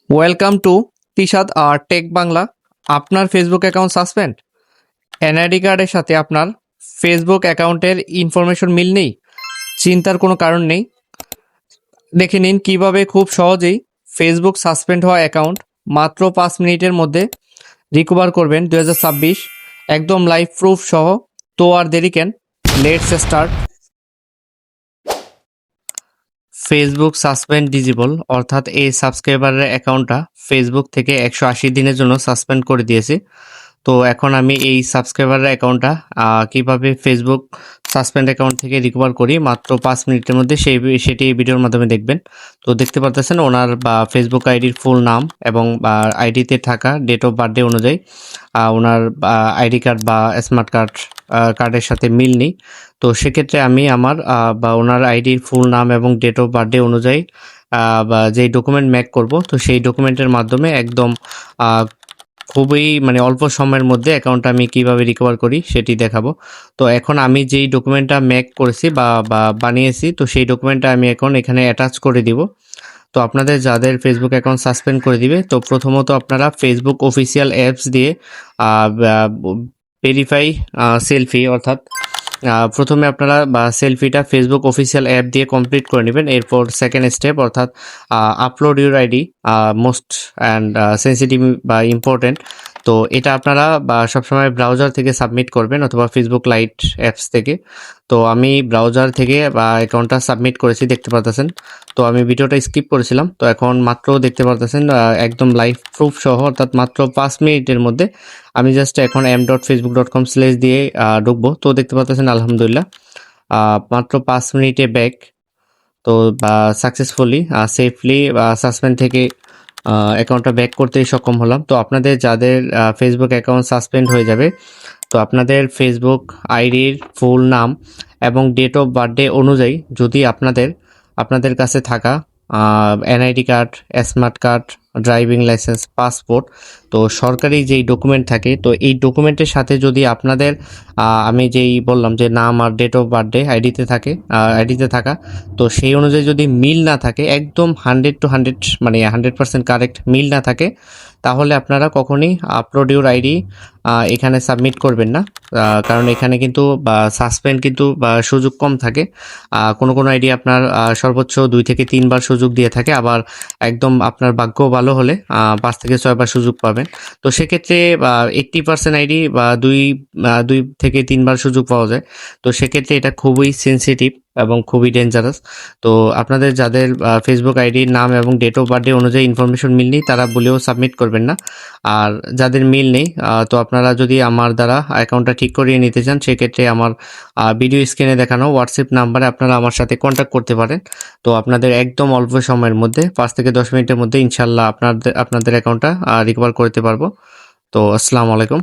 Welcome to Tishad আর tech Bangla. আপনার Facebook account suspend, NID কার্ডের সাথে আপনার ফেসবুক অ্যাকাউন্টের ইনফরমেশন মিল নেই, চিন্তার কোনো কারণ নেই। দেখে নিন কিভাবে খুব সহজেই ফেসবুক সাসপেন্ড হওয়া অ্যাকাউন্ট মাত্র 5 মিনিটের মধ্যে রিকভার করবেন 2026, একদম লাইভ প্রুফ সহ। তো আর দেরি কেন, let's start. Facebook suspend disable, অর্থাৎ এই সাবস্ক্রাইবারের অ্যাকাউন্টটা ফেসবুক থেকে 180 দিনের জন্য সাসপেন্ড করে দিয়েছি। তো এখন আমি এই সাবস্ক্রাইবারের অ্যাকাউন্টটা কিভাবে ফেসবুক সাসপেন্ড অ্যাকাউন্ট থেকে রিকভার করি মাত্র 5 মিনিটের মধ্যে সেটি এই ভিডিওর মাধ্যমে দেখবেন। তো দেখতে পাচ্ছেন ওনার ফেসবুক আইডির ফুল নাম এবং আইডিতে থাকা ডেট অফ বার্থডে অনুযায়ী ওনার আইডি কার্ড বা স্মার্ট কার্ডের সাথে মিল নেই। তো সেক্ষেত্রে আমি আমার ওনার আইডির ফুল নাম এবং ডেট অফ বার্থডে অনুযায়ী যেই ডকুমেন্ট মেক করব, তো সেই ডকুমেন্টের মাধ্যমে একদম খুবই অল্প সময়ের মধ্যে অ্যাকাউন্টটা আমি কিভাবে রিকভার করি সেটি দেখাবো। তো এখন আমি যেই ডকুমেন্টটা মেক করেছি বা বানিয়েছি, তো সেই ডকুমেন্টটা আমি এখন এখানে অ্যাটাচ করে দিব। তো আপনাদের যাদের ফেসবুক অ্যাকাউন্ট সাসপেন্ড করে দিবে, তো প্রথমত আপনারা ফেসবুক অফিসিয়াল অ্যাপস দিয়ে ভেরিফাই সেলফি, অর্থাৎ প্রথমে আপনারা সেলফিটা ফেসবুক অফিসিয়াল অ্যাপ দিয়ে কমপ্লিট করে নেবেন। এরপর সেকেন্ড স্টেপ, অর্থাৎ upload your ID, most and sensitive বা ইম্পর্টেন্ট। তো এটা আপনারা সবসময় ব্রাউজার থেকে সাবমিট করবেন অথবা ফেসবুক লাইট অ্যাপস থেকে। তো আমি ব্রাউজার থেকে অ্যাকাউন্টটা সাবমিট করেছি, দেখতে পারতেছেন। তো আমি ভিডিওটা স্কিপ করেছিলাম, তো এখন মাত্র দেখতে পারতেছেন একদম লাইভ প্রুফ সহ, অর্থাৎ মাত্র 5 মিনিটের মধ্যে আমি জাস্ট এখন m.facebook.com/ দিয়ে ঢুকবো। তো দেখতে পাচ্ছেন আলহামদুলিল্লাহ মাত্র 5 মিনিটে ব্যাক। তো সাকসেসফুলি সেফলি সাসপেন্ড থেকে অ্যাকাউন্টটা ব্যাক করতে সক্ষম হলাম। তো আপনাদের যাদের ফেসবুক অ্যাকাউন্ট সাসপেন্ড হয়ে যাবে, তো আপনাদের ফেসবুক আইডির ফুল নাম এবং ডেট অফ বার্থডে অনুযায়ী যদি আপনাদের কাছে থাকা NID card, smart card, driving licence, passport, তো সরকারি যেই ডকুমেন্ট থাকে, তো এই ডকুমেন্টের সাথে যদি আপনাদের আমি যেই বললাম যে নাম আর ডেট অফ বার্থডে আইডিতে থাকা, তো সেই অনুযায়ী যদি মিল না থাকে, একদম 100% 100% কারেক্ট মিল না থাকে, তাহলে আপনারা কখনই আপলোড ইউর আইডি এখানে সাবমিট করবেন না। কারণ এখানে কিন্তু সাসপেন্ড কিন্তু সুযোগ কম থাকে। কোনো আইডি আপনার সর্বোচ্চ 2 থেকে 3 বার সুযোগ দিয়ে থাকে, আবার একদম আপনার ভাগ্য ভালো হলে 5 থেকে 6 বার সুযোগ পাবেন। তো সেক্ষেত্রে 80% আইডি বা 2 থেকে 3 বার সুযোগ পাওয়া যায়। তো সেক্ষেত্রে এটা খুবই সেন্সিটিভ এবং খুবই ডেঞ্জারাস। তো আপনাদের যাদের ফেসবুক আইডির নাম এবং ডেট অফ বার্থডে অনুযায়ী ইনফরমেশন মিল নেই, তারা বলেও সাবমিট করবেন না। আর যাদের মিল নেই, তো আপনারা যদি আমার দ্বারা অ্যাকাউন্টটা ঠিক করিয়ে নিতে চান, সেক্ষেত্রে আমার ভিডিও স্ক্রিনে দেখানো হোয়াটসঅ্যাপ নাম্বারে আপনারা আমার সাথে কন্ট্যাক্ট করতে পারেন। তো আপনাদের একদম অল্প সময়ের মধ্যে 5 থেকে 10 মিনিটের মধ্যে ইনশাল্লাহ আপনাদের অ্যাকাউন্টটা রিকভার করতে পারবো। তো আসসালামু আলাইকুম।